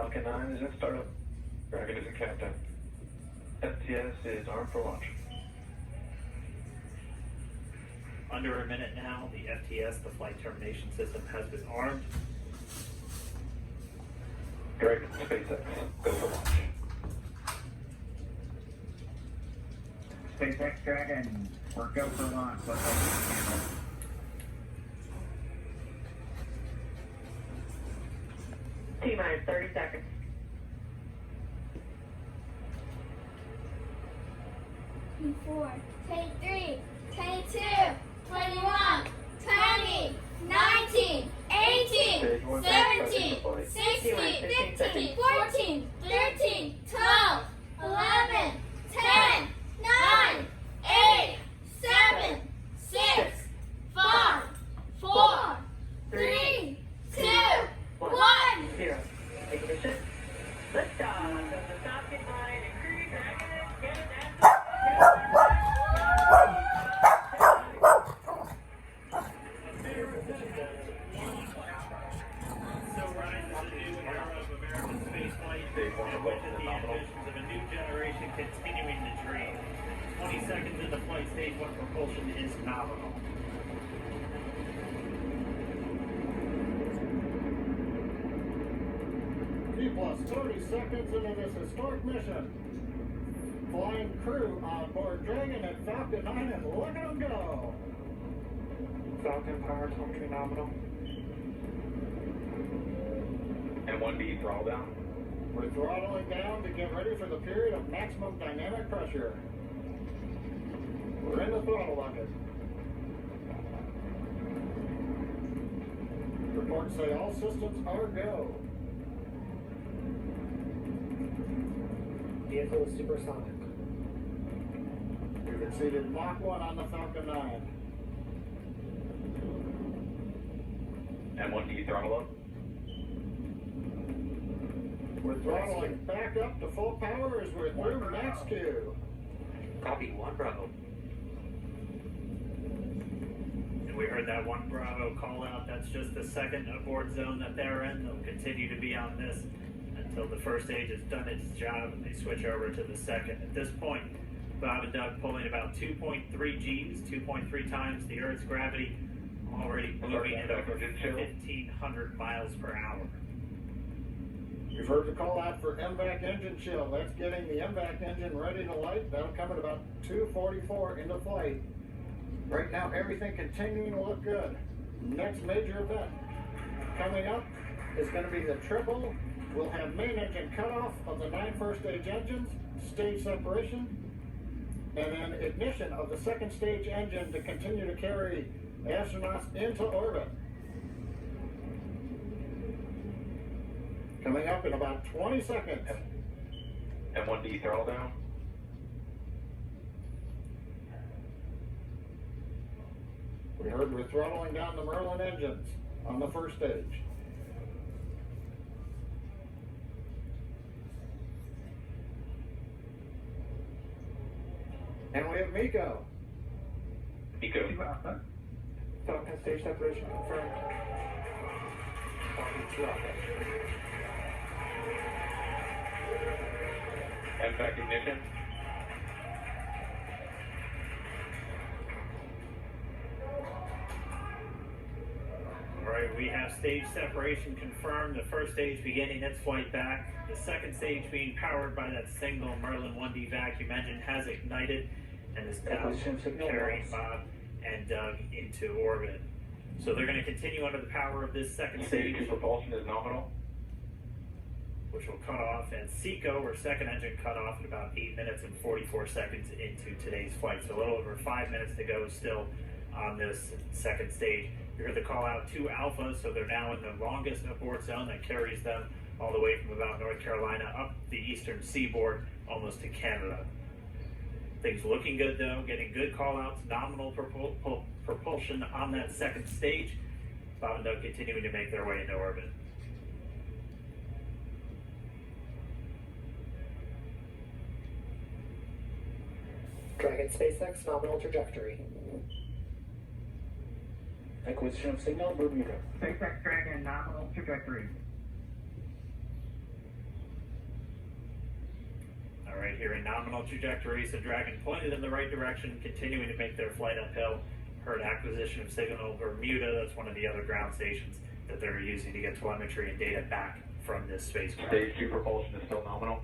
Falcon 9 is in startup. Dragon is in countdown. FTS is armed for launch. Under a minute now, the FTS, the flight termination system, has been armed. Dragon, SpaceX, go for launch. SpaceX Dragon, we're go for launch. Let's open the handle. T-minus 30 seconds. Four, 23, 22, 21, 20, 19, 18, 17, 16, 15, 14, 13, 12, 11, 10, 9, 8, 7, 6, 5, 4, 3, 2, 1. 0. Ignition. Liftoff of the Falcon 9 and Crew Dragon. Get it. Of a new generation continuing the dream. 20 seconds into flight, stage 1 propulsion is nominal. T plus 30 seconds into this historic mission. Flying crew on board Dragon and Falcon 9 and look at them go. Falcon power telemetry nominal. And 1B throttle down. We're throttling down to get ready for the period of maximum dynamic pressure. We're in the throttle bucket. Reports say all systems are go. Vehicle is supersonic. We've exceeded Mach 1 on the Falcon 9. And 1D throttle up. We're throttling back up to full power as we're through max Q. Copy 1 Bravo. And we heard that 1 Bravo call out. That's just the second abort zone that they're in. They'll continue to be on this until the first stage has done its job and they switch over to the second. At this point, Bob and Doug pulling about 2.3 Gs, 2.3 times the Earth's gravity, already moving at over 1,500 miles per hour. You've heard the call out for MVAC engine chill. That's getting the MVAC engine ready to light. That'll come at about 2:44 into flight. Right now, everything continuing to look good. Next major event coming up is going to be the triple. We'll have main engine cutoff of the 9 first stage engines, stage separation, and then ignition of the second stage engine to continue to carry astronauts into orbit. Coming up in about 20 seconds. And 1D throttle down. We heard we're throttling down the Merlin engines on the first stage. And we have Miko. Nico. Falcon stage separation confirmed. Falcon 2 Alpha. MVAC ignition. All right, we have stage separation confirmed. The first stage beginning its flight back. The second stage being powered by that single Merlin 1D vacuum engine has ignited and is now carrying Bob and Doug into orbit. So they're going to continue under the power of this second Stage stage, 2 propulsion is nominal. which will cut off, and SECO, or second engine, cut off at about 8 minutes and 44 seconds into today's flight. So a little over 5 minutes to go still on this second stage. You heard the call out to Alpha, so they're now in the longest abort zone that carries them all the way from about North Carolina up the eastern seaboard, almost to Canada. Things looking good though, getting good call outs, nominal propulsion on that second stage. Bob and Doug continuing to make their way into orbit. Dragon SpaceX nominal trajectory. Acquisition of signal, Bermuda. SpaceX Dragon nominal trajectory. right here in nominal trajectory, so Dragon pointed in the right direction, continuing to make their flight uphill. Heard acquisition of signal Bermuda. That's one of the other ground stations that they're using to get telemetry and data back from this spacecraft. Stage 2 propulsion is still nominal.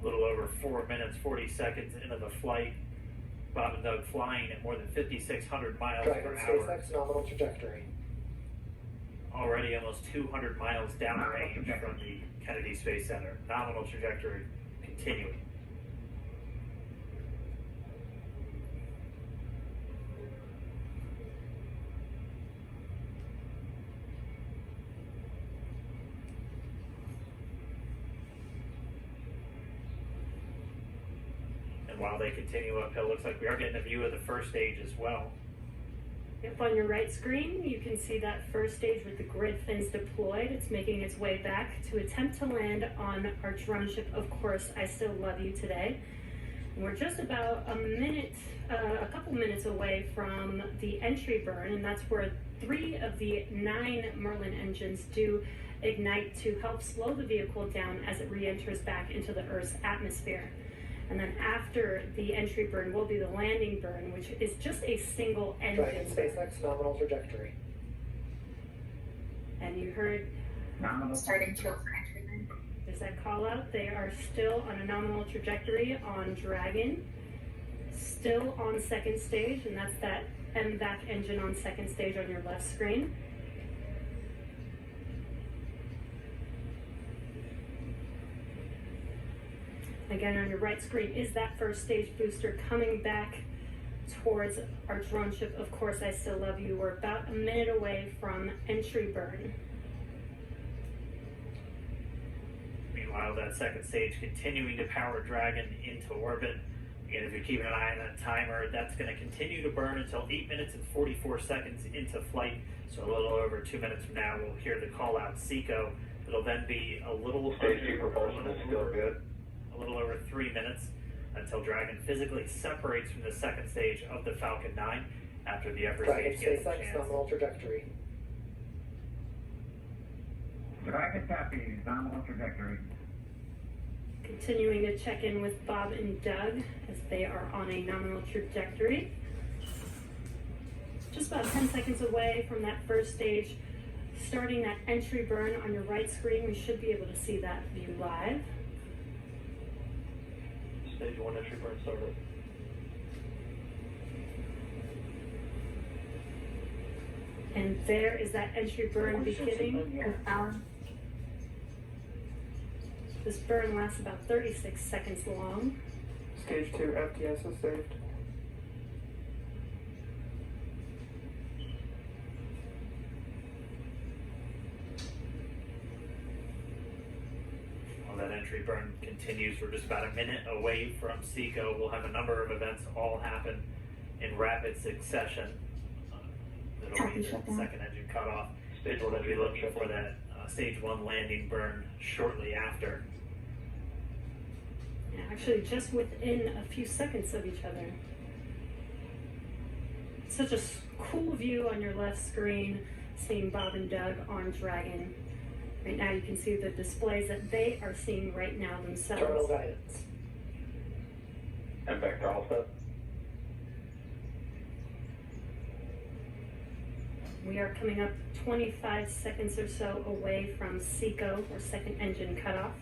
A little over 4 minutes, 40 seconds into the flight. Bob and Doug flying at more than 5,600 miles Dragon per hour. SpaceX nominal trajectory. Already almost 200 miles downrange from the Kennedy Space Center. Nominal trajectory continuing. And while they continue uphill, looks like we are getting a view of the first stage as well. Yep, on your right screen, you can see that first stage with the grid fins deployed. It's making its way back to attempt to land on our drone ship, Of Course I Still Love You today. And we're just about a couple minutes away from the entry burn, and that's where 3 of the 9 Merlin engines do ignite to help slow the vehicle down as it re-enters back into the Earth's atmosphere. And then after the entry burn will be the landing burn, which is just a single Dragon engine. SpaceX nominal trajectory. And you heard Nominal. Starting to for entry burn. there's that call out. They are still on a nominal trajectory on Dragon, still on second stage, and that's that MVAC engine on second stage on your left screen. Again, on your right screen is that first stage booster coming back towards our drone ship, Of Course I Still Love You. We're about a minute away from entry burn. Meanwhile, that second stage continuing to power Dragon into orbit. Again, if you're keeping an eye on that timer, that's going to continue to burn until 8 minutes and 44 seconds into flight. So a little over 2 minutes from now, we'll hear the call out SECO. It'll then be a little Stage 2 propulsion is still good. a little over 3 minutes until Dragon physically separates from the second stage of the Falcon 9 after the upper Dragon stage gets a SpaceX chance. nominal trajectory. Dragon copy, nominal trajectory. Continuing to check in with Bob and Doug as they are on a nominal trajectory. Just about 10 seconds away from that first stage, starting that entry burn on your right screen. We should be able to see that view live. Stage 1 entry burn started. And there is that entry burn beginning. This burn lasts about 36 seconds long. Stage 2 FTS is saved. While that entry burn continues, we're just about a minute away from SECO. We'll have a number of events all happen in rapid succession. It'll be the second engine cutoff. Stage We'll 1 be entry burn looking for that stage 1 landing burn shortly after. Yeah, actually, just within a few seconds of each other. Such a cool view on your left screen, seeing Bob and Doug on Dragon. Right now, you can see the displays that they are seeing right now Terminal themselves. guidance. And back to all set. We are coming up 25 seconds or so away from SECO, or second engine cutoff.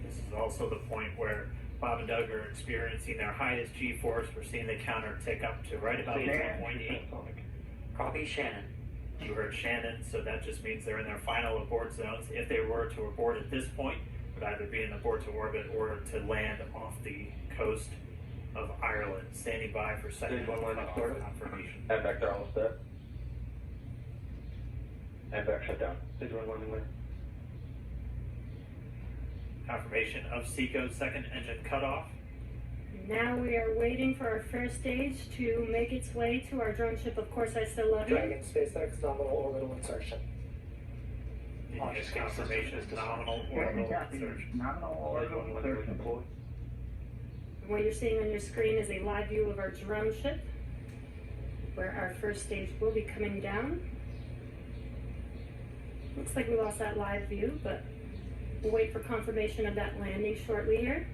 This is also the point where Bob and Doug are experiencing their highest G-force. We're seeing the counter tick up to right about 1.8. Copy Shannon. You heard Shannon, so that just means they're in their final abort zones. If they were to abort at this point, it would either be an abort to orbit or to land off the coast of Ireland. Standing by for second Stage 1 landing cutoff started. confirmation. And back to all set. And back shut down. Stage 1 landing lane. Confirmation of SECO's second engine cutoff. Now we are waiting for our first stage to make its way to our drone ship. Of course, I still love you. Dragon SpaceX nominal orbital insertion. Just confirmation is nominal orbital insertion. Nominal orbital insertion. What you're seeing on your screen is a live view of our drone ship, where our first stage will be coming down. Looks like we lost that live view, but we'll wait for confirmation of that landing shortly here.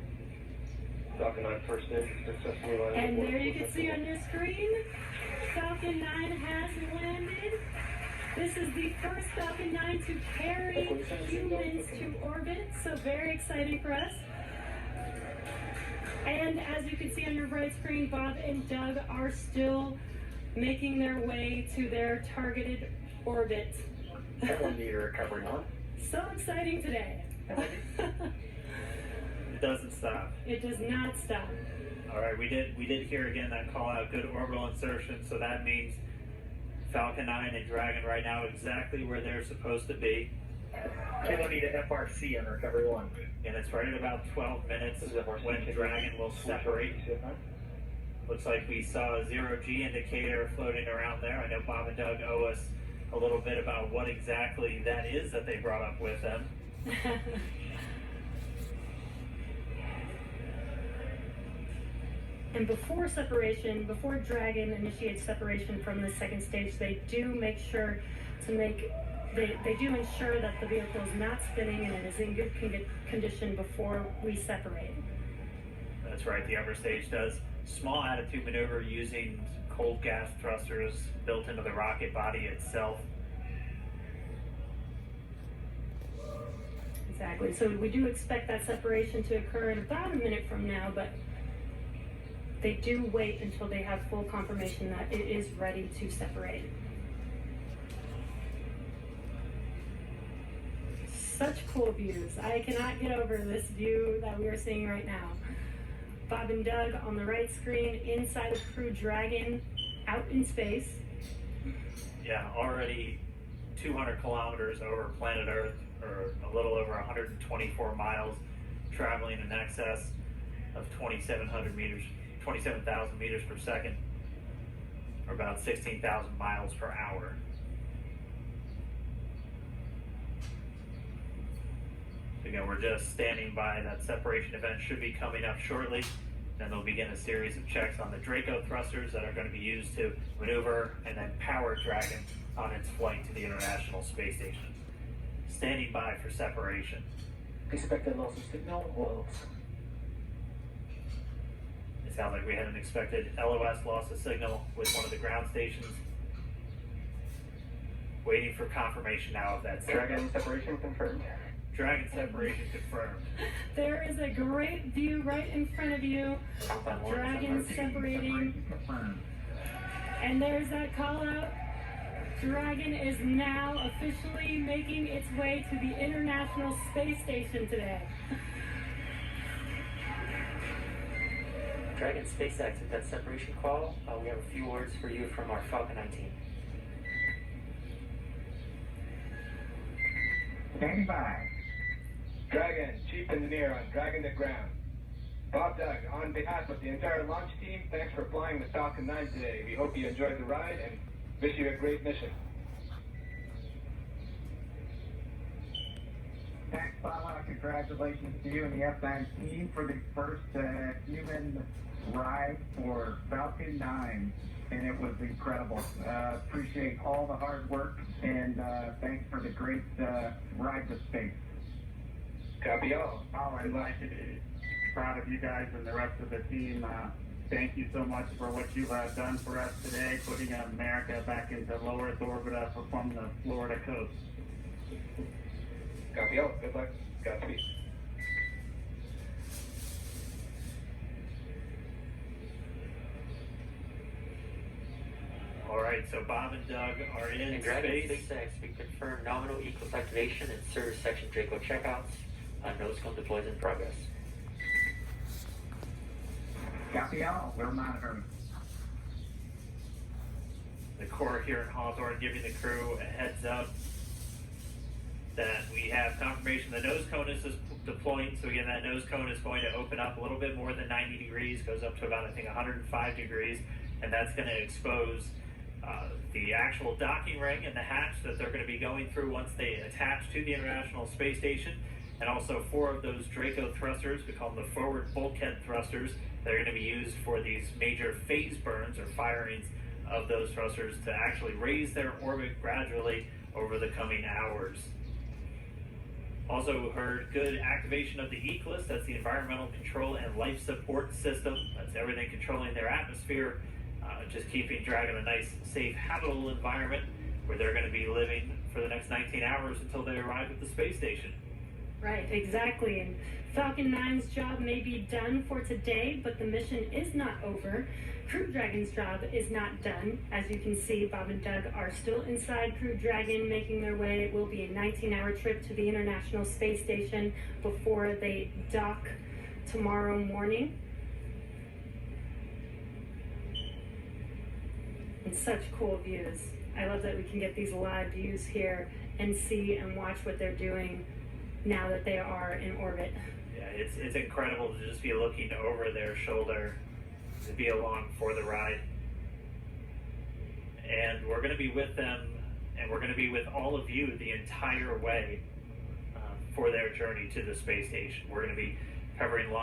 Falcon 9 first stage successfully landed. And there you can see on your screen, Falcon 9 has landed. This is the first Falcon 9 to carry humans to orbit, so very exciting for us. And as you can see on your right screen, Bob and Doug are still making their way to their targeted orbit. Everyone need a recovery one. So exciting today. It doesn't stop. It does not stop. All right, we did hear again that call out, good orbital insertion, so that means Falcon 9 and Dragon right now exactly where they're supposed to be. Kilo need a FRC on recovery one. And it's right at about 12 minutes when Dragon will separate. Looks like we saw a 0G indicator floating around there. I know Bob and Doug owe us a little bit about what exactly that is that they brought up with them. And before separation, before Dragon initiates separation from the second stage, they do make sure to they do ensure that the vehicle is not spinning and it is in good condition before we separate. That's right, the upper stage does small attitude maneuver using cold gas thrusters built into the rocket body itself. Exactly. So we do expect that separation to occur in about a minute from now, but they do wait until they have full confirmation that it is ready to separate. Such cool views. I cannot get over this view that we are seeing right now. Bob and Doug on the right screen, inside of Crew Dragon, out in space. Yeah, already 200 kilometers over planet Earth, or a little over 124 miles, traveling in excess of 2,700 meters, 27,000 meters per second, or about 16,000 miles per hour. Again, we're just standing by. That separation event should be coming up shortly. Then they'll begin a series of checks on the Draco thrusters that are going to be used to maneuver and then power Dragon on its flight to the International Space Station. Standing by for separation. Expected loss of signal, oils. It sounds like we had an expected LOS loss of signal with one of the ground stations. Waiting for confirmation now of that signal. Dragon separation confirmed. Dragon separation confirmed. There is a great view right in front of you of Dragon separating. And there's that call out. Dragon is now officially making its way to the International Space Station today. Dragon SpaceX with that separation call. We have a few words for you from our Falcon 9 team. Standing by. Dragon, Chief Engineer on Dragon to Ground. Bob Doug, on behalf of the entire launch team, thanks for flying the Falcon 9 today. We hope you enjoyed the ride and wish you a great mission. Thanks, Bala. Congratulations to you and the F9 team for the first human ride for Falcon 9. And it was incredible. Appreciate all the hard work and thanks for the great ride to space. Copy all. Oh, I'd like to be proud of you guys and the rest of the team. Thank you so much for what you've done for us today, putting America back into low Earth orbit from the Florida coast. Copy all. Good luck. Godspeed. All right, so Bob and Doug are in And Dragon space. SpaceX, we confirm nominal Eclipse activation and service section Draco checkouts. Nose cone deploys in progress. Copy all. We're monitoring. The Corps here in Hawthorne giving the crew a heads up that we have confirmation the nose cone is deploying. So again, that nose cone is going to open up a little bit more than 90 degrees, goes up to about, I think, 105 degrees, and that's going to expose the actual docking ring and the hatch that they're going to be going through once they attach to the International Space Station, and also 4 of those Draco thrusters, we call them the forward bulkhead thrusters. They're going to be used for these major phase burns or firings of those thrusters to actually raise their orbit gradually over the coming hours. Also heard good activation of the ECLSS, that's the Environmental Control and Life Support System. That's everything controlling their atmosphere, just keeping Dragon a nice, safe, habitable environment where they're going to be living for the next 19 hours until they arrive at the space station. Right, exactly. And Falcon 9's job may be done for today, but the mission is not over. Crew Dragon's job is not done. As you can see, Bob and Doug are still inside Crew Dragon, making their way. It will be a 19-hour trip to the International Space Station before they dock tomorrow morning. And such cool views. I love that we can get these live views here and see and watch what they're doing now that they are in orbit. Yeah, it's incredible to just be looking over their shoulder, to be along for the ride. And we're going to be with them, and we're going to be with all of you the entire way for their journey to the space station. We're going to be covering live